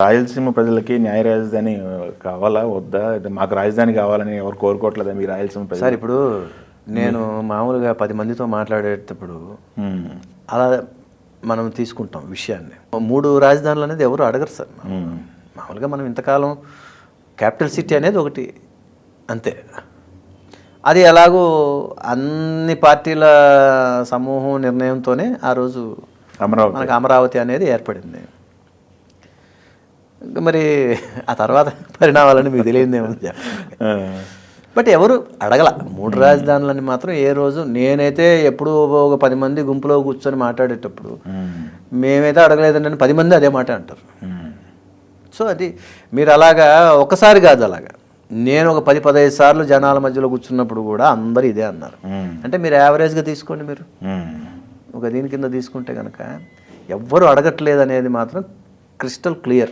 రాయలసీమ ప్రజలకి న్యాయ రాజధాని కావాలా వద్దా? మాకు రాజధాని కావాలని ఎవరు కోరుకోవట్లేదా మీ రాయలసీమ ప్రజలు? సార్ ఇప్పుడు నేను మామూలుగా 10 మందితో మాట్లాడేటప్పుడు అలా మనం తీసుకుంటాం విషయాన్ని. 3 రాజధానులు అనేది ఎవరు అడగరు సార్. మామూలుగా మనం ఇంతకాలం క్యాపిటల్ సిటీ అనేది ఒకటి అంతే. అది ఎలాగో అన్ని పార్టీల సమూహం నిర్ణయంతోనే ఆ రోజు మనకు అమరావతి అనేది ఏర్పడింది. ఇంకా మరి ఆ తర్వాత పరిణామాలని మీకు తెలియదేమో. బట్ ఎవరు అడగల 3 రాజధానులని మాత్రం ఏ రోజు. నేనైతే ఎప్పుడు ఒక 10 మంది గుంపులో కూర్చొని మాట్లాడేటప్పుడు మేమైతే అడగలేదండి 10 మంది అదే మాట అంటారు. సో అది మీరు అలాగా ఒకసారి కాదు, అలాగా నేను ఒక 10-15 సార్లు జనాల మధ్యలో కూర్చున్నప్పుడు కూడా అందరూ ఇదే అన్నారు. అంటే మీరు యావరేజ్గా తీసుకోండి, మీరు ఒక దీని కింద తీసుకుంటే కనుక ఎవ్వరు అడగట్లేదు అనేది మాత్రం క్రిస్టల్ క్లియర్.